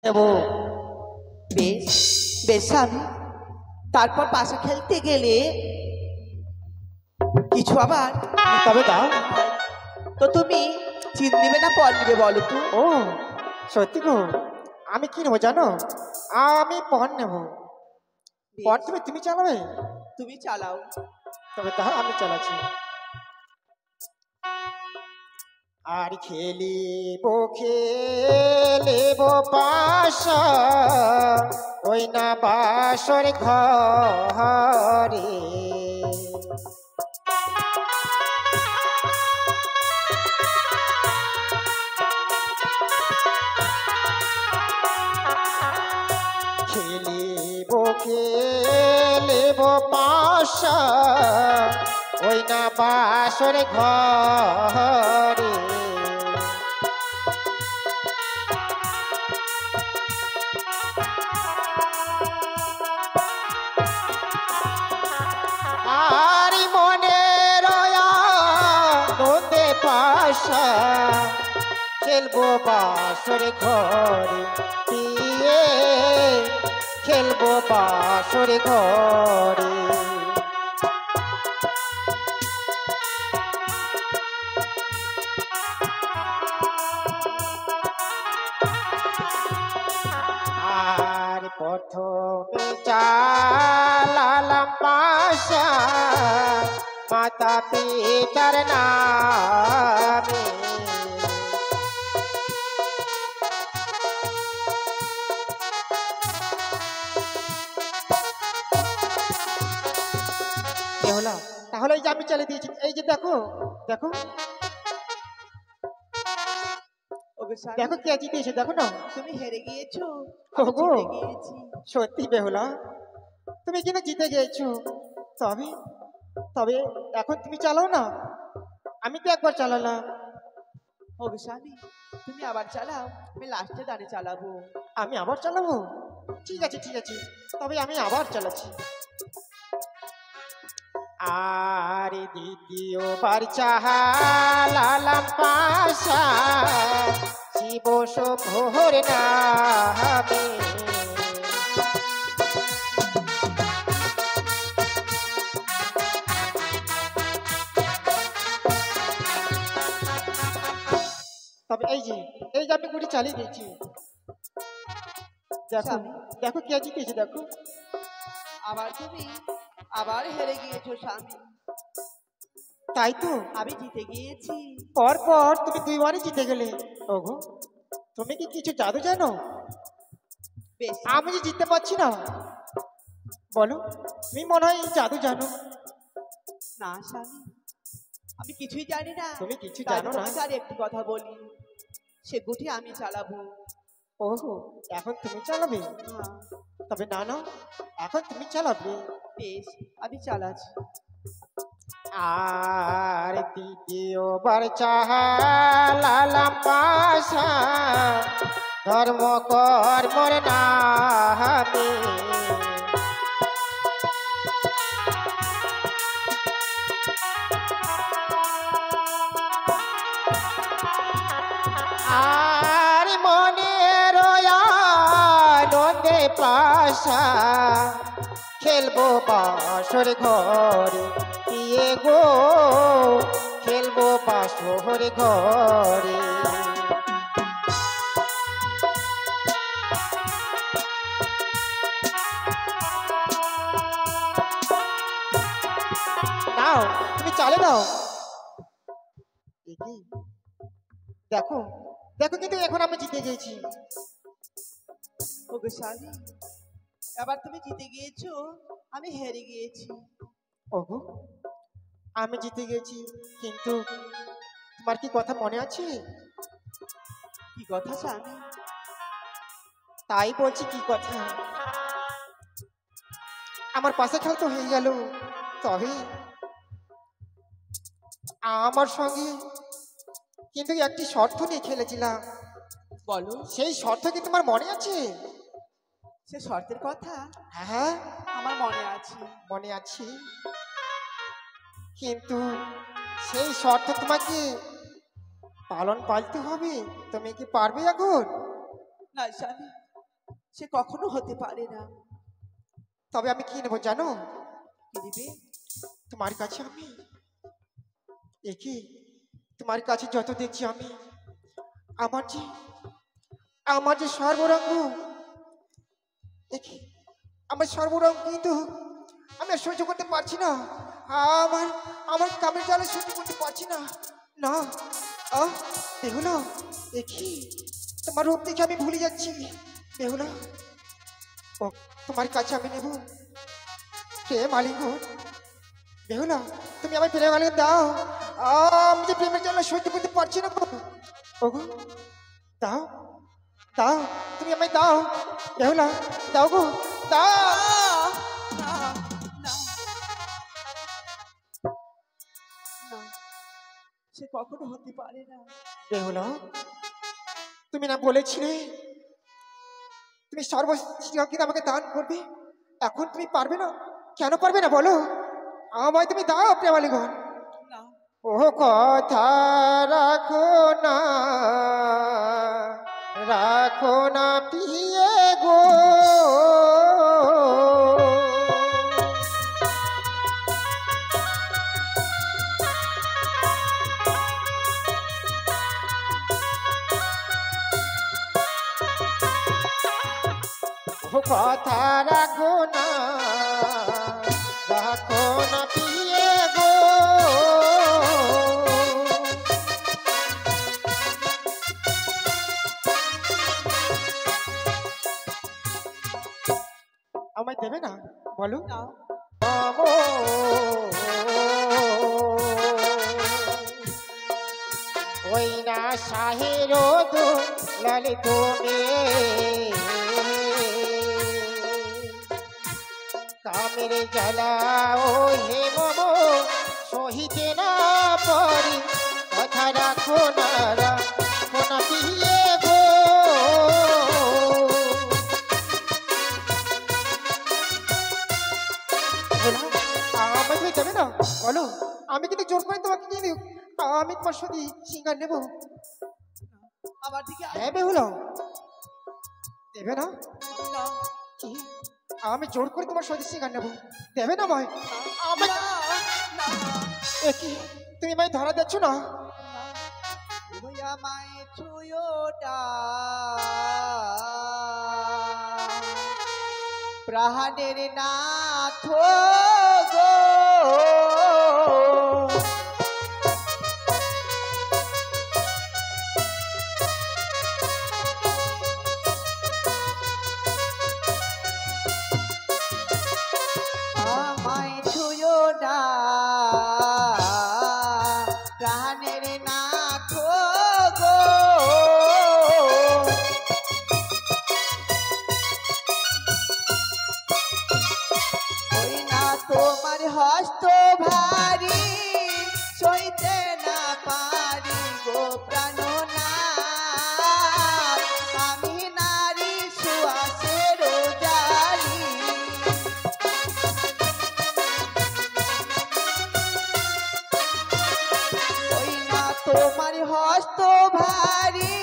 নেবো। বেশ বেশ স্বামী, তারপর পাশে খেলতে গেলে কিছু আবার তবে দাও। তো তুমি চিন নেবে না পর নেবে বলো তো? ও সত্যি গো, আমি কি নেবো জানো? আমি পণ নেব। পণ বেশ, তুমি চালাবে? তুমি চালাও। তবে দাও, আমি চালাচ্ছি। আর খেলিব খেলিব পাশা, ওই না বাসর ঘরে। খেলিব খেলিব পাশা, ওই না বাসর ঘরে। আর মনে রয়া নন্দে পাশা, খেলবো বাসর ঘরে পিয়ে, খেলবো বাসর ঘরে। আর প্রথমে চালালাম পাশা, মাতা পিতার নামে। এ হলো, তাহলে এই যে আমি চালিয়ে দিয়েছি, এই যে দেখো দেখো ওগো স্বামী, দেখো কে জিতেছে, দেখো না। তুমি হেরে গিয়েছো, আমি ওগো জিতে গিয়েছি। সত্যি বেহুলা, তুমি কিন্তু জিতে গিয়েছো। তবে তবে এখন তুমি চালাও না, আমি তো একবার চালালাম। ওগো স্বামী, তুমি আবার চালাও, আমি লাস্টে দাঁড়ে চালাবো। আমি আবার চালাবো? ঠিক আছে ঠিক আছে, তবে আমি আবার চালাচ্ছি। আর দ্বিতীয়বার চালালাম পাশা, শিব শম্ভুর নামে। তবে এই যে আমি গুটি চালিয়ে দিয়েছি, দেখো স্বামী, দেখো কে জিতেছে, দেখো। আবার তুমি আবার হেরে গিয়েছো স্বামী, তাই তো, আমি জিতে গিয়েছি। পর পর তুমি দুইবারই জিতে গেলে। ওগো, তুমি কি কিছু জাদু জানো? বেশ আমি যে জিততে পারছি না, বলো, তুমি মনে হয় জাদু জানো। না স্বামী, আমি কিছুই জানি না। তুমি কিছু তাই জানো না? তোমাকে আর একটি কথা বলি, সে গুটি আমি চালাবো। ওহো, এখন তুমি চালাবে? হ্যাঁ, তবে না না, এখন তুমি চালাবে। বেশ, আমি চালাচ্ছি। আর দ্বিতীয়বার চালালাম পাশা, ধর্ম কর্মর নামে। আর মনে রয়া নন্দে পাশা, খেলবো বাসর ঘরে পিয়ে গো, খেলবো বাসর ঘরে। নাও, তুমি চালে দাও। দেখি, দেখো দেখো, কিন্তু এখন আমি জিতে গেছি। ওগো স্বামী, এবার তুমি জিতে গিয়েছো, আমি হেরে গিয়েছি। ওগো, আমি জিতে গেছি, কিন্তু তোমার কি কথা মনে আছে? কি কথা স্বামী? তাই বলছি, কি কথা? আমার পাশে খেল তো হয়ে গেল, তবে আমার সঙ্গে কিন্তু একটি শর্ত নিয়ে খেলেছিলাম। বলো, সেই শর্ত কি তোমার মনে আছে? সে শর্তের কথা হ্যাঁ, আমার মনে আছে। মনে আছে, কিন্তু সেই শর্ত তোমাকে পালতে হবে। তুমি কি পারবে এখন? না স্বামী, সে কখনো হতে পারে না। তবে আমি কি নেবো জানো? কি দিবে? তোমার কাছে আমি কি তোমার কাছে যত দেখছি আমি আমার যে সর্বরঙ্গ দেখি আমার সর্বরঙ্গ কিন্তু আমি আর সহ্য করতে পারছি না। আমার আমার কামের জ্বালা সহ্য করতে পারছি না। না বেহুলা দেখি তোমার রূপ দেখে আমি ভুলে যাচ্ছি। বেহুলা ও তোমার কাছে আমি নেব প্রেম আলিঙ্গন। বেহুলা তুমি আমার প্রেম আলিঙ্গন দাও। আমি যে প্রেমের জ্বালা সহ্য করতে পারছি না গো। ওগো দাও দাও তুমি আমায় দাও। বেহুলা দাও গো দাও। না, না, না, সে কখনো হতে পারে না। বেহুলা তুমি না বলেছিলে তুমি সর্বশক্তিকে আমাকে দান করবে, এখন তুমি পারবে না? কেন পারবে না বলো? আমায় তুমি দাও প্রেম আলিঙ্গন। না, ও কথা রাখো না পিয়ে গো। ও কথা রাখো না পিয়ে গো। আমায় দেবে না বলো? না, ওই না শাহের লালে তুমি কামের জ্বালা ও হে মম সহিতে না পারি, কথা রাখো না পিয়ে গো। আমাকে দেবে না বলো? আমি কিন্তু জোর করে তোমাকে কিন্তু আমি তোমার সাথে সিঙ্গার নেবো। আমার দিকে হ্যাঁ বেহুলা দেবে না? না, কি আমি জোর করে তোমার সাথে সিঙ্গার নেবো? দেবে না আমায়? না, না, কি তুমি আমায় ধরা দিচ্ছ না? তুমি আমায় ছুঁয়োটা প্রাণের নাথ গো। আমায় ছুঁয়ো না প্রাণের নাথ গো। ওই না তোমার হস্ত ভারী সইতে না পারি গো প্রাণনাথ। আমি নারী সুয়াসের জালি ওই না তোমার হস্ত ভারী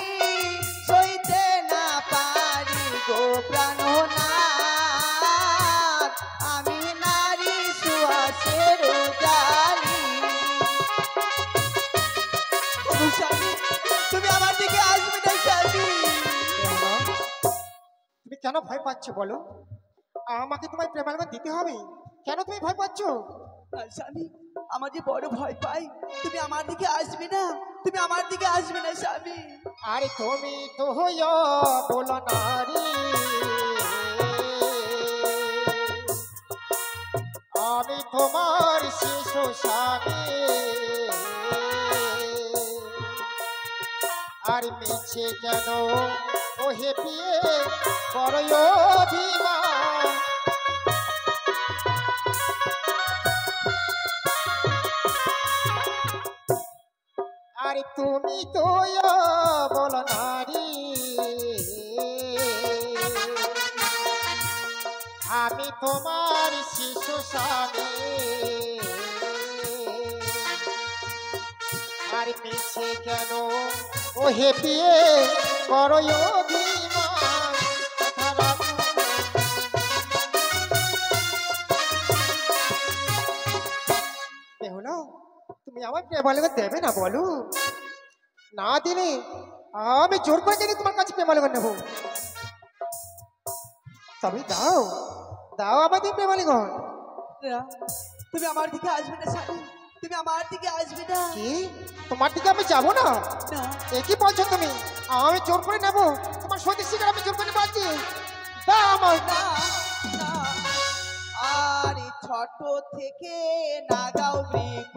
সইতে না পারি গো প্রাণনাথ। আমি নারী সুয়াসের জালি। স্বামী তুমি আমার দিকে আসবে না স্বামী। তুমি কেন ভয় পাচ্ছ বলো? আমাকে তোমার প্রেম আলিঙ্গন দিতে হবে, কেন তুমি ভয় পাচ্ছ? স্বামী আমার যে বড় ভয় পাই, তুমি আমার দিকে আসবে না, তুমি আমার দিকে আসবে না স্বামী। আরে তুমি তো হইয়া বলো নারী, আমি তোমার শিশু স্বামী। আর মিছে কেন ওহে পিয়ে বড় অভিমান। আরে তুমি তো বলো নারী, আমি তোমার শিশু স্বামী। আর মিছে কেন ওহে পিয়ে বড় অভিমান। কথা রাখো আমার প্রেমালিকা দেবে না বলো? না দিলে আমি জোর করে যদি তোমার কাছে প্রেমালিকা নেব। তবে দাও, দাও আমাদের প্রেমালিকা। না, তুমি আমার দিকে আসবে না স্বামী, তুমি আমার দিকে আসবে না। কি তোমার দিকে আমি যাবো না? না এ কি বলছো তুমি? আমি জোর করে নেব তোমার সতী শিকার, আমি জোর করে পাচ্ছি। দাও আমার। না না, আরে ছোট থেকে নাগাও বৃক্ষ,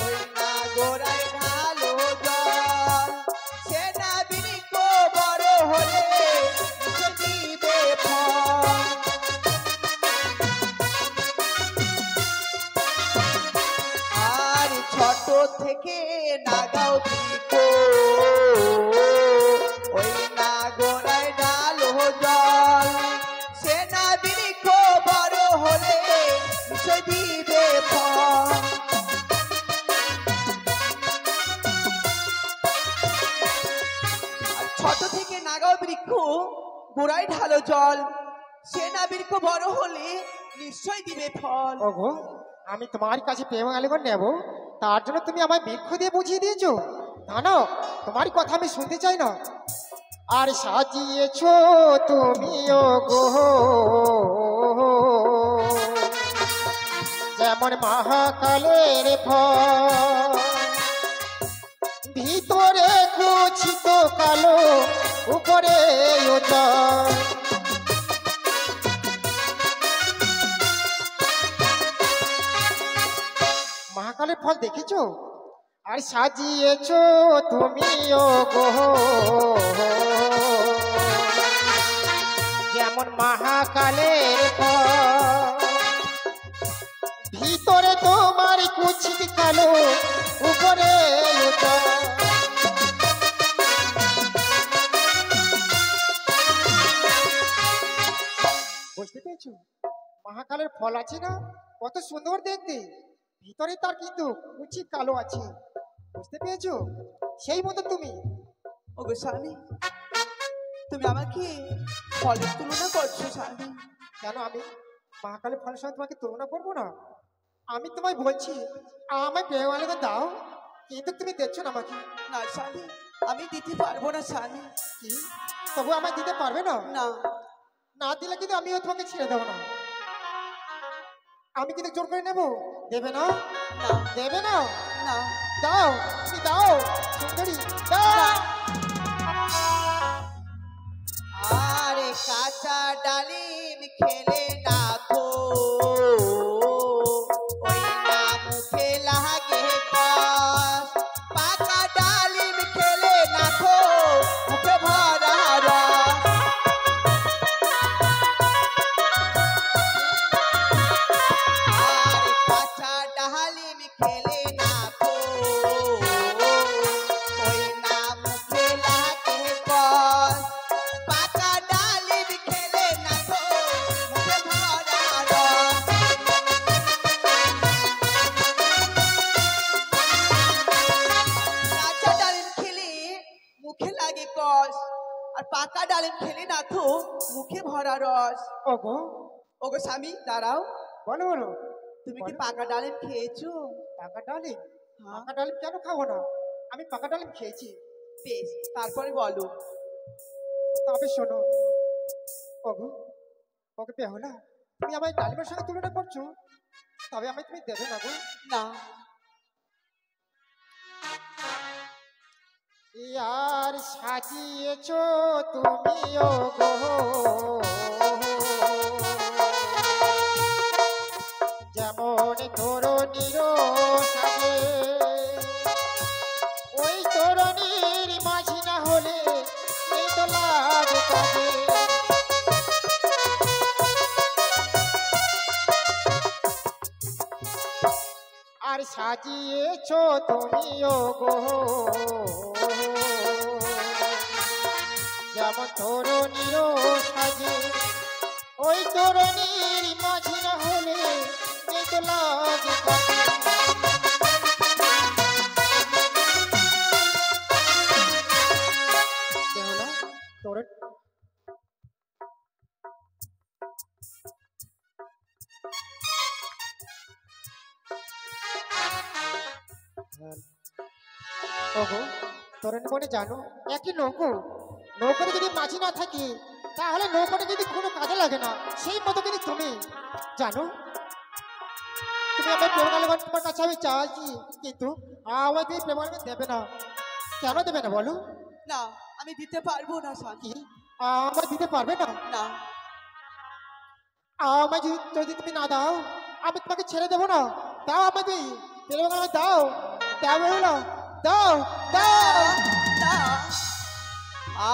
ওই না গোড়ায় ঢালো জল, সে না বৃক্ষ বড় হলে সে দিবে ফল। আর ছোট থেকে নাগাও বৃক্ষ, ওই না গোড়ায় ঢালো জল, সে না বৃক্ষ বড় হলে সে দিবে ফল। আর ছোট থেকে নাগাও বৃক্ষ, গোড়ায় ঢালো জল, সে না বৃক্ষ বড় হলে নিশ্চয় দিবে ফল। ওগো, আমি তোমার কাছে প্রেমালিকা নেব, তার জন্য তুমি আমায় বৃক্ষ দিয়ে বুঝিয়ে দিয়েছো? না না, তোমার কথা আমি শুনতে চাই না। আর সাজিয়েছো তুমি ওগো যেমন মহাকালের ফল, ভিতরে কুচিত কালো, উপরে উজ্জ্বল। মহাকালের ফল দেখেছো? আর সাজিয়েছো তুমি ওগো যেমন মহাকালের ফল, ভিতরে তোমার কুচিত কালো, উপরে উজ্জ্বল। বুঝতে পেরেছো? মহাকালের ফল আছে না, কত সুন্দর দেখতে, ভিতরে তার কিন্তু কুচি কালো আছে। বুঝতে পেরেছো? সেই মতো তুমি। ওগো স্বামী, তুমি আমাকে ফলের তুলনা করছো স্বামী? কেন আমি মহাকালের ফলের সঙ্গে তোমাকে তুলনা করবো না? আমি তোমায় বলছি আমায় প্রেমালিকা দাও, কিন্তু তুমি দেখছো না আমাকে। না স্বামী, আমি দিতে পারবো না স্বামী। কি তবু আমায় দিতে পারবে না? না না দিলে কিন্তু আমিও তোমাকে ছেড়ে দেবো না। আমি কিন্তু জোর করে নেবো। দেবে না? না দেবে না? না দাও, তুমি দাও সুন্দরী, দাও। না। আরে কাঁচা ডালিম খেলে না তো, ওই না মুখে লাগে কষ, পাকা ডালিম খেলে না তো মুখে ভরা রস। আরে কাঁচা ডালিম খেলে না তো, ওই না মুখে লাগে কষ, পাকা ডালিম খেলে না তো মুখে ভরা রস। কাঁচা ডালিম খেলে মুখে লাগে কষ, আর পাকা ডালিম খেলে না তো মুখে ভরা রস। ওগো, ওগো স্বামী দাঁড়াও, বলো বলো। তুমি কি বলো। পাকা ডালিম খেয়েছো? পাকা ডালিম? হ্যাঁ পাকা ডালিম কেন খাবো না? আমি পাকা ডালিম খেয়েছি। বেশ, তারপরে বলো। তবে শোনো ওগো, ওকে বেহুলা, তুমি আমায় ডালিমের সঙ্গে তুলনা করছো, তবে আমায় তুমি দেবে না গো। না ইয়ার সাজিয়েছো তুমি ওগো যেমন তরুণীর সাজে, ওই তরুণীর মাঝি না হলে এই তো লাজ কাজে। আর সাজিয়েছো তুমি ওগো যেমন তরুণীর সাজে, ওই তরুণীর মাঝি না হলে এই তো লাজ কাজে। বেহুলা, তরুণ ওগো তরুণী মনে জানো একই নৌকো, নৌকোতে যদি মাঝি না থাকে তাহলে নৌকোটা যদি কোনো কাজে লাগে না, সেই মতো কিন্তু তুমি জানো তুমি আমার প্রেমালগন তোমার কাছে আমি চাইছি, কিন্তু আমাকে প্রেমালগন দেবে না। কেন দেবে না বলো? না, আমি দিতে পারবো না স্বামী। কি আমার দিতে পারবে না? না, আমায় যদি তুমি না দাও আমি তোমাকে ছেড়ে দেবো না। দাও আমাকে প্রেমালগন, দাও দাও না, দাও দাও। না।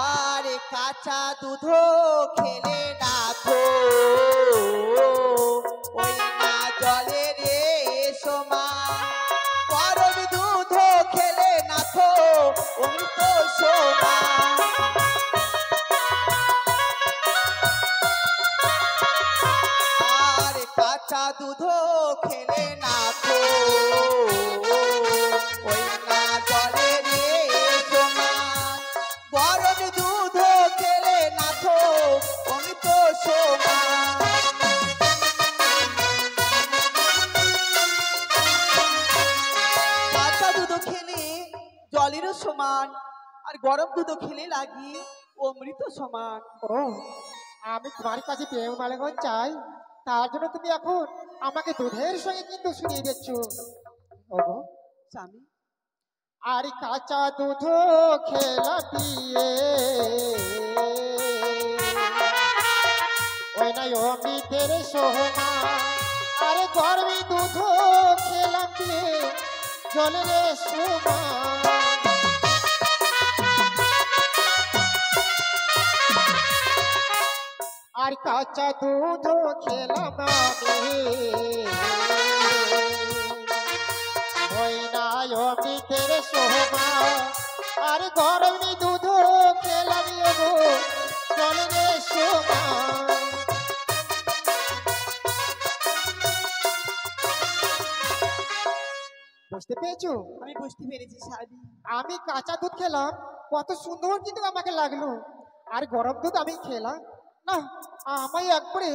আরে কাঁচা দুধ খেলে না তো, ওই না জলে রে সমান। গরম দুধ খেলে না তো অমৃত সমান। আরে কাঁচা দুধ খেলে না তো, ওই না জলে রে সমান। গরম দুধ খেলে না তো অমৃত সমান। কাঁচা দুধ খেলে জলেরও সমান, আর গরম দুধ খেলে লাগি অমৃত সমান। ও আমি তোমার কাছে প্রেমালগন চাই, তার জন্য তুমি এখন আমাকে দুধের সঙ্গে কিন্তু শুনিয়ে দিচ্ছ। ওগো স্বামী, আর কাঁচা দুধ খেলা দিয়ে ওই নাই অমৃতের সোনা, আরে গরমি দুধ খেলা দিয়ে জলের সোনা। আর কাঁচা দুধ খেলাম আমি, ওই না অমৃতের সোনা, আর গরমি দুধ খেলাম গো জলের সোনা। বুঝতে পেরেছো? আমি বুঝতে পেরেছি স্বামী। আমি কাঁচা দুধ খেলাম, কত সুন্দর কিন্তু আমাকে লাগলো, আর গরম দুধ আমি খেলাম না, আমায় একবারে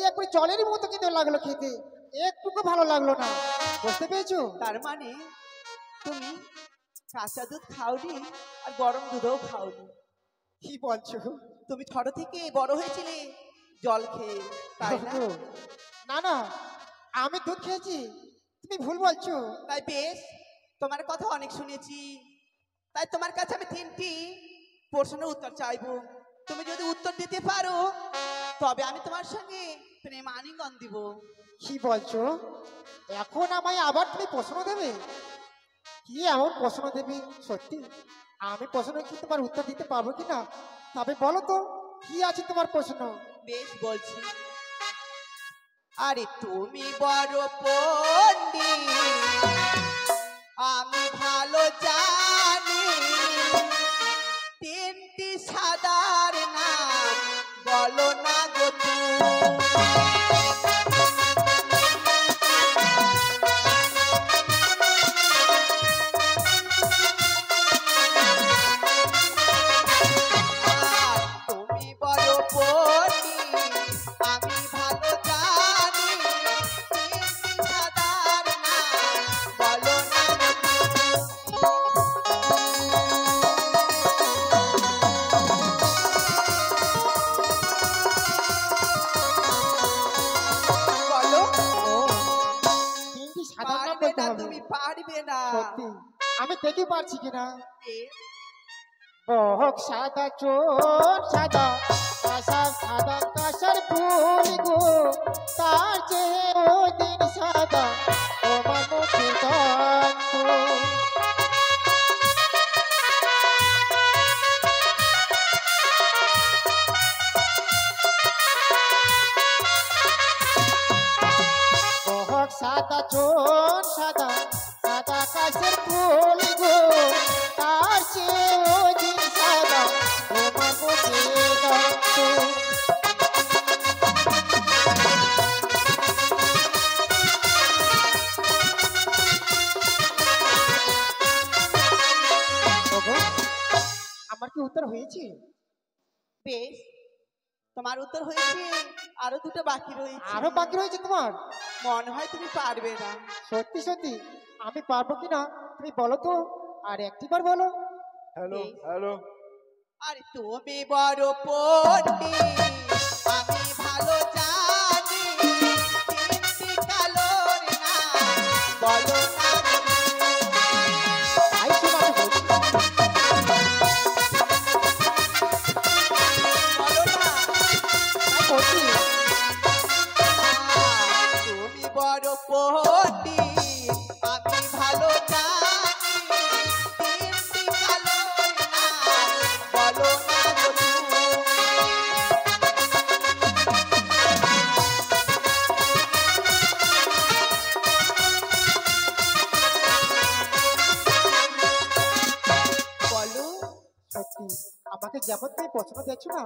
একবারে জলের মতো কিন্তু লাগলো খেতে, একটুকু ভালো লাগলো না। বুঝতে পেরেছো? তার মানে তুমি কাঁচা দুধ খাওনি আর গরম দুধও খাওনি। কি বলছো? তুমি ছোট থেকে বড় হয়েছিলে জল খেয়ে, তাই না? না না, আমি দুধ খেয়েছি, তুমি ভুল বলছো। তাই বেশ, তোমার কথা অনেক শুনেছি, তাই তোমার কাছে আমি 3টি প্রশ্নের উত্তর চাইবো। তুমি যদি উত্তর দিতে পারো তবে আমি তোমার সঙ্গে প্রেম আলিঙ্গন দিব। কি বলছো? এখন আমায় আবার তুমি প্রশ্ন দেবে? কি এমন প্রশ্ন দেবে? সত্যি আমি প্রশ্ন কি তোমার উত্তর দিতে পারবো কিনা, তবে বলো তো কি আছে তোমার প্রশ্ন? বেশ বলছি। আরে তুমি বড় পণ্ডিত, আমি ভালো জানি। 3টি সাদার নাম বলো না গো তুমি। আর তুমি বড় পণ্ডিত, আমি ভালো জানি। 3টি সাদার নাম বলো না গো তুমি। বলো। ও 3টি সাধারণ নাম পারবে বলতে না, হবে? তুমি পারবে না। সত্যি আমি দেখে পারছি কিনা। বেশ, বহক সাদা চোর সাদা কাঁসা, সাদা কাঁসার ফুল গো, তার চেয়ে ওদিন সাদা তোমার মুখে গন্ধ। বহক সাদা চোর সাদা, সাদা কাঁসের ফুল গো, তার চেয়ে ওদিন সাদা তোমার মুখে গন্ধ। ওগো, আমার কি উত্তর হয়েছে? বেশ, তোমার উত্তর হয়েছে, আরো 2টো বাকি রয়েছে। আরো বাকি রয়েছে তোমার? মনে হয় তুমি পারবে না। সত্যি সত্যি আমি পারবো কিনা তুমি বলো তো, আর একটিবার বলো। হ্যালো এই। হ্যালো। আরে তুমি বড় পণ্ডিত আমি ভালো জানি তিনটি কালোর নাম বলো না তাই শোনো আমি বলছি। বলো না তাই বলছি। তুমি বড় পণ্ডিত আমি ভালো জানি তিনটি কালোর নাম বলো না তুমি বলো সত্যি আমাকে যেমন তুমি পছন্দ দেখছো না,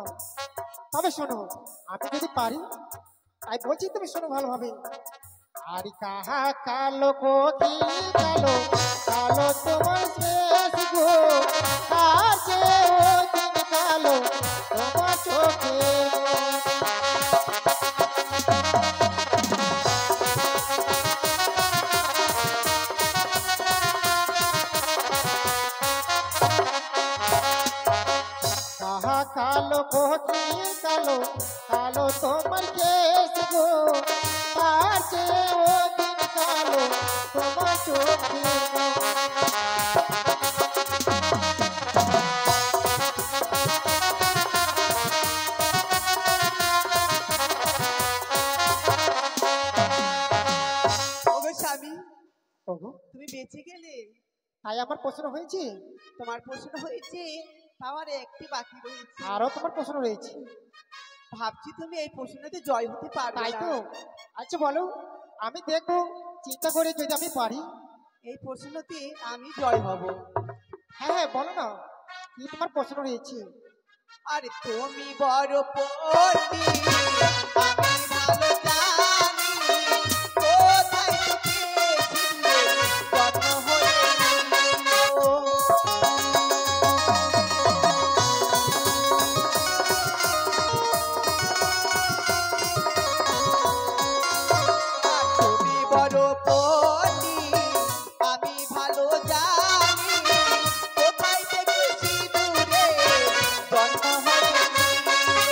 তবে শোনো আমি যদি পারি, তাই বলছি তুমি শোনো ভালোভাবে। আর কাহা কালো কোকি কালো কালো তোমার শেষ গো, আর যে ওদিন কালো তোমার চোখে। কাহা কালো কোকি কালো কালো তোমার কেশ গো, আর যে ওদিন কালো তোমার চোখে। ওগো স্বামী ওগো, তুমি বেঁচে গেলে তাই আমার প্রশ্ন হয়েছে, তোমার প্রশ্ন হয়েছে আমার একটি বাকি রয়েছে আরো তোমার প্রশ্ন রয়েছে, ভাবছি তুমি এই প্রশ্নতে জয় হতে পারবে তাই না তো। আচ্ছা বলো, আমি দেখবো চিন্তা করে যদি আমি পারি। এই প্রশ্নতে আমি জয় হব হ্যাঁ হ্যাঁ বলো না, কি তোমার প্রশ্ন রয়েছে। আরে তুমি বড় পণ্ডিত আমি ভালো জানি কোথায় থেকে জন্ম হয়েছিল তুমি বড় পণ্ডিত আমি ভালো জানি কোথায় থেকে সিঁদুরে জন্ম হয়েছিল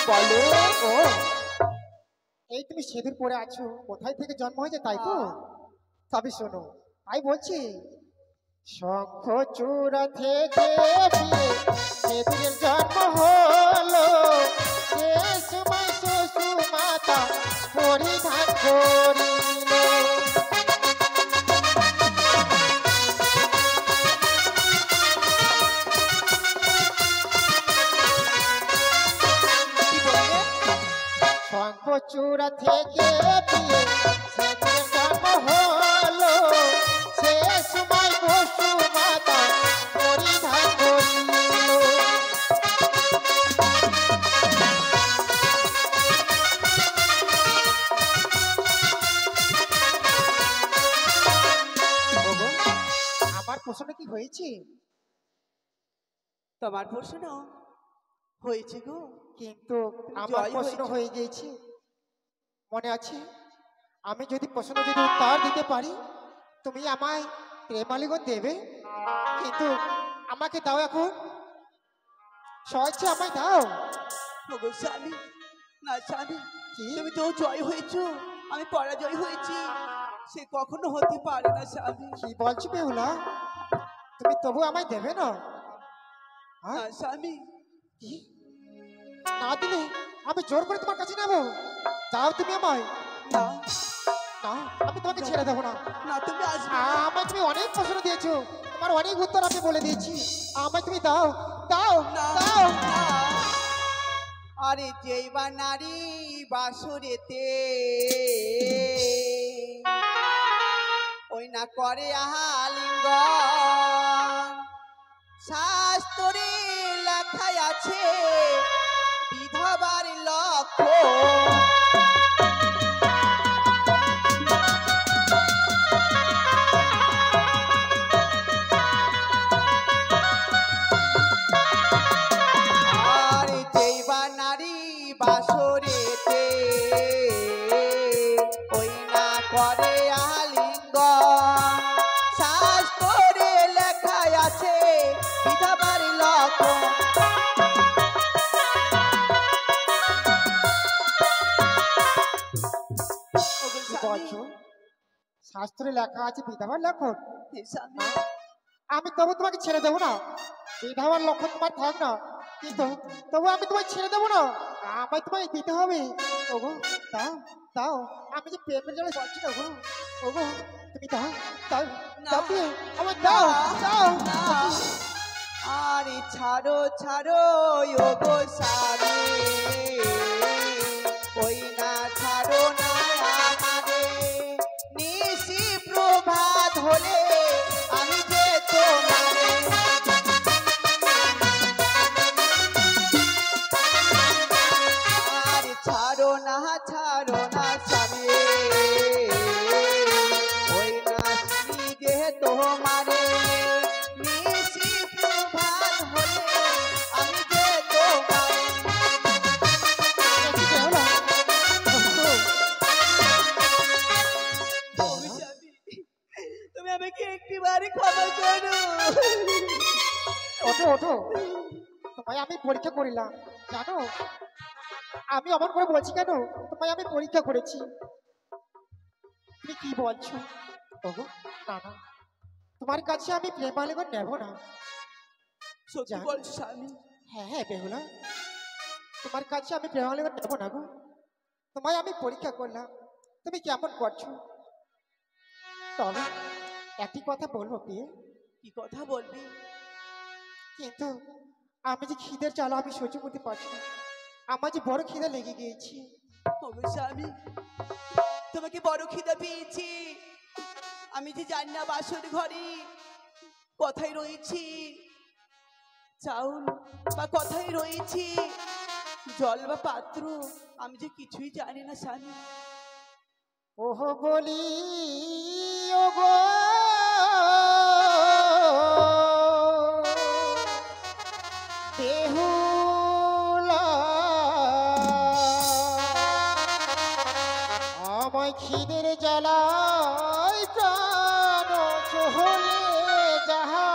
বলো ও, এই তুমি সিঁদুর পরে আছো, কোথায় থেকে জন্ম হয়েছে তাই তো। তবে শোনো, তাই বলছি, শঙ্খ চূড়া থেকে বিয়ে সিঁদুরের জন্ম হলো, সে সময় শ্বশুর মাতা পরিধান করিল। কি বললে শঙ্খ চূড়া থেকে বিয়ে সিঁদুরের জন্ম হলো, সে সময় পশু মাতা পরিধান করিল। ওগো, আমার প্রশ্ন কি হয়েছে? তোমার প্রশ্ন হয়েছে গো কিন্তু আমার জয় প্রশ্ন হয়েছে। হয়ে গিয়েছে, মনে আছে? আমি যদি প্রশ্ন যদি উত্তর দিতে পারি, তুমি আমায় প্রেমালিগন দেবে, কিন্তু আমাকে দাও এখন, স্বেচ্ছা আমায় দাও। ওগো স্বামী না স্বামী কি? তুমি তো জয় হয়েছো আমি পরাজয় হয়েছি সে কখনো হতে পারে না স্বামী কি বলছি বেহুলা, তুমি তবু আমায় দেবে না? না স্বামী কি? না দিলে আমি জোর করে তোমার কাছে নেবো, দাও তুমি আমায়। না না, আমি তোমাকে ছেড়ে দেবো না। না তুমি আসবে না। আমায় তুমি অনেক প্রশ্ন দিয়েছো, তোমার অনেক উত্তর আমি বলে দিয়েছি, আমায় তুমি দাও, দাও, না, দাও। না। আরে যেই বা নারী বাসুরেতে ওই না করে আহালিঙ্গন শাস্ত্রে লেখায় আছে বিধবার লক্ষণ আর যেই বা নারী করে আলিঙ্গন শাস্ত্রে লেখা আছে বিধবার লক্ষণ কি বলছো? শাস্ত্রে লেখা আছে বিধবার লক্ষণ? আমি তবু তোমাকে ছেড়ে দেবো না। বিধবার লক্ষণ তোমার থাক না, কিন্তু তবু আমি তোমায় ছেড়ে দেবো না। আমায় তোমায় দিতে হবে। ওগো দাও দাও, আমি যে প্রেমের জলে বলছি না গো। ওগো তুমি দাও দাও দাও, প্রিয়, আমায় দাও দাও। আরে ছাড়ো ছাড়ো গো স্বামী, ওই না ছাড়ো না আমারে, নিশি প্রভাত হলে আমি যে তোমারে আরে ছাড়ো না স্বামী, ওই না যে তোমারে নিশি প্রভাত হলে আমি যে তোমারে কি হলো? তুমি আমাকে একটিবারে ক্ষমা করো। ওঠো ওঠো, তোমায় আমি পরীক্ষা করিলাম জানো। আমি অমন করে বলছি কেন? তোমায় আমি পরীক্ষা করেছি। তুমি কি বলছো? ওগো না না, তোমার কাছে আমি প্রেম আলিঙ্গন নেব না। সত্যি জান। বলছো স্বামী? হ্যাঁ হ্যাঁ বেহুলা, তোমার কাছে আমি প্রেম আলিঙ্গন নেব না গো। তোমায় আমি পরীক্ষা করলাম, তুমি কেমন করছো। তবে একটি কথা বলবো প্রিয়, কি কথা বলবি? কিন্তু আমি যে খিদের জ্বালা আমি সহ্য করতে পারছি না। আমার যে বড় খিদে লেগে গিয়েছি। অবশ্য আমি তোমাকে বড় খিদে পেয়েছি। আমি যে জানি না বাসর ঘরে কথাই রয়েছি, চাউল বা কথাই রয়েছি, জল বা পাত্র আমি যে কিছুই জানি না স্বামী। ওহো বলি ওগো বেহুলা, আমায় খিদের জ্বালায় প্রাণ চলে যাহা।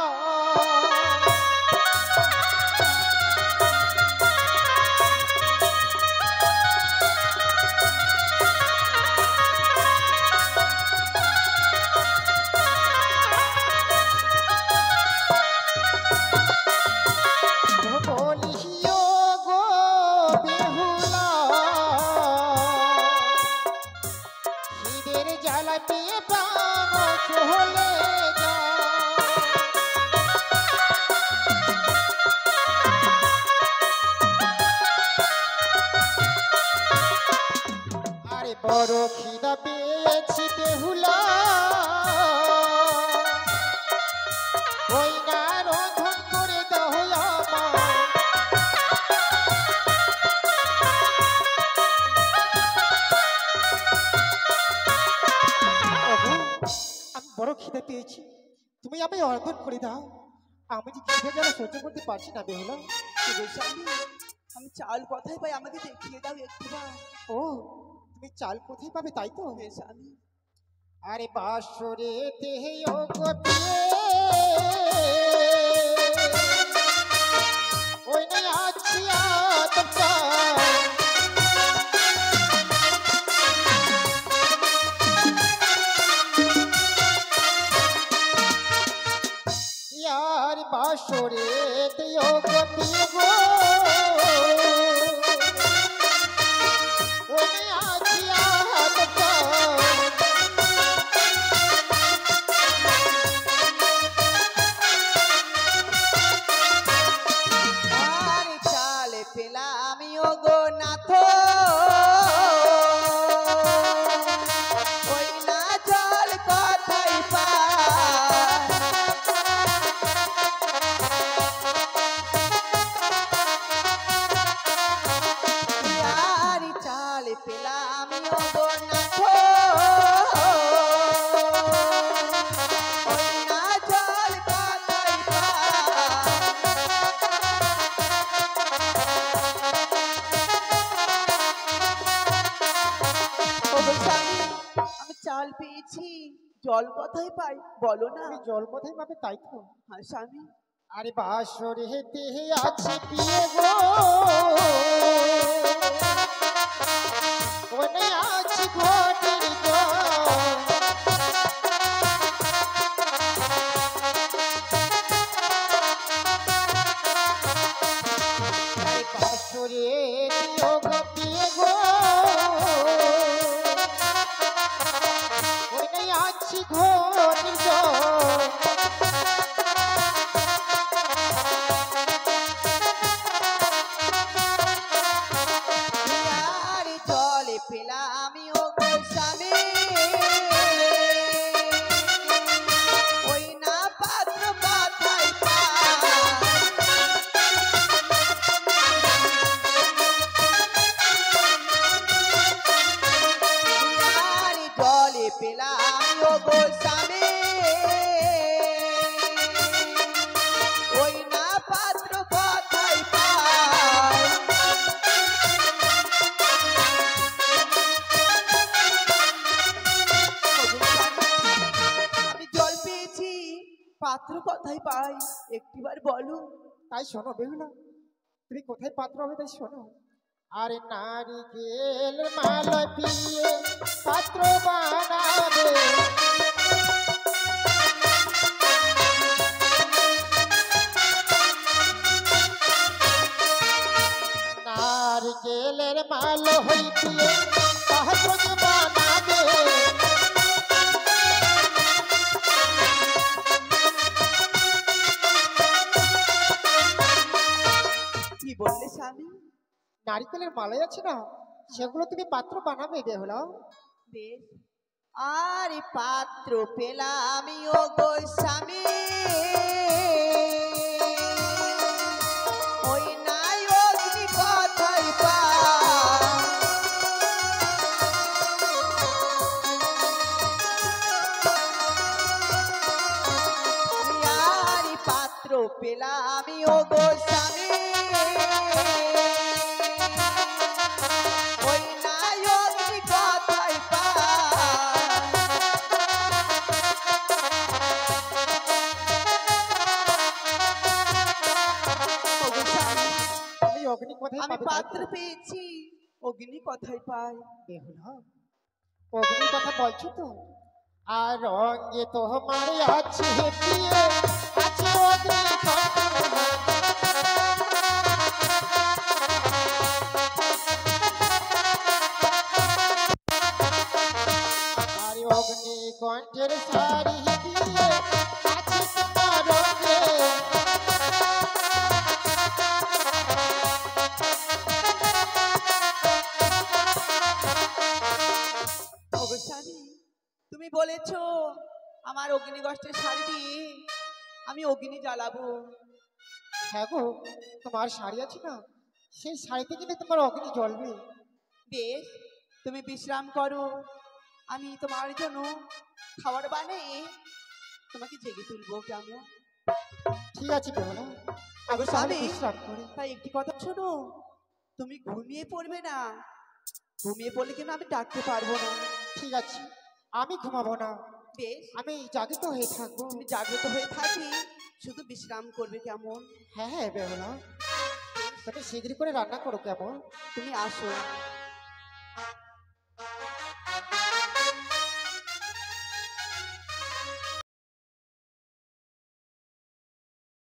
বলিও গো বেহুলা, খিদের জ্বালা পেয়ে প্রাণ চলে যায়। আরে বড় খিদা পেয়েছি বেহুলা, ওই না রন্ধন করে দাও আমায়। ওগো, আমি বড় খিদে পেয়েছি, তুমি আমায় রন্ধন করে দাও। আমি যে খিদে জ্বালা সহ্য করতে পারছি না বেহুলা। তবে স্বামী আমি চাল কথাই পাই, আমাকে দেখিয়ে দাও একটিবার। ও তুমি চাল কোথায় পাবে তাই তো? হে স্বামী, আরে বাসরে দেহে ও গোপিয়ে, ওই নাই আছি আতপটা। ইয়ার বাসরে দেহ গোপিয়ে গো, ওই নাই আছি আতপটা। আরে চাল পেলাম গো নাথ, ওই না জল কথাই পাই। চাল পেয়েছি, জল কোথায় পাই বলো না। তুমি জল কোথায় পাবে তাই তো? হ্যাঁ স্বামী। আরে বাসরে হেতে আছে পিয়ে গো, ওনে আছে ঘটির জল। আরে বাসরে দিও গো পিয়ে গো, ওনে আছে ঘটির জল। আর জলে পেলাম ও গো স্বামী, ওই না পাত্র কোথায় পাই। আর জলে পেলাম ও গো স্বামী, ওই না পাত্র কোথায় পাই। আমি জল পেয়েছি, পাত্র কোথায় পাই একটিবার বলো। তাই শোনো বেহুলা, তুমি কোথায় পাত্র হবে তাই শোনো। আরে নারিকেল মালা পিয়ে পাত্র বানাবে, নারকেলের মালা হই পিয়ে পাত্র বানাবে। কি বললে স্বামী? নারকেলের মালাই আছে না, সেগুলো তুমি পাত্র বানাবে বেহুলা। বেশ। আর পাত্র পেলাম ও গো স্বামী, ওই নাই অগ্নি কোথায় পাই। আর পাত্র পেলাম ও গো স্বামী, ওই নাই অগ্নি কোথায় পাই। ওগো স্বামী, তুমি অগ্নি কোথায় আমি পাবে তাই পাত্র তো? পেয়েছি, অগ্নি কোথায় পাই। বেহুলা, অগ্নির কথা বলছো তো? আর রঙে তোমার আছে প্রিয়, আছে অগ্নি কণ্ঠ। আর অগ্নি কণ্ঠের শাড়ি দিয়ে আছে তোমার রঙে। ওগো স্বামী, তুমি বলেছো আমার অগ্নিকষ্টের শাড়ি দিয়ে আমি অগ্নি জ্বালাবো। হ্যাঁ গো, তোমার শাড়ি আছে না, সেই শাড়িতে কিন্তু তোমার অগ্নি জ্বলবে। বেশ, তুমি বিশ্রাম করো, আমি তোমার জন্য খাবার বানিয়ে তোমাকে জেগে তুলবো কেমন। ঠিক আছে বেহুলা, ওগো আমি তাহলে স্বামী, বিশ্রাম করি। তাই একটি কথা শোনো, তুমি ঘুমিয়ে পড়বে না। ঘুমিয়ে পড়লে কিন্তু আমি ডাকতে পারবো না। ঠিক আছে, আমি ঘুমাবো না, বেশ, আমি জাগিত হয়ে থাকবো। তুমি জাগ্রত হয়ে থাকি, শুধু বিশ্রাম করবে কেমন। হ্যাঁ হ্যাঁ বেহুলা, তুমি শীঘ্র করে রান্না করো কেমন। তুমি আসো।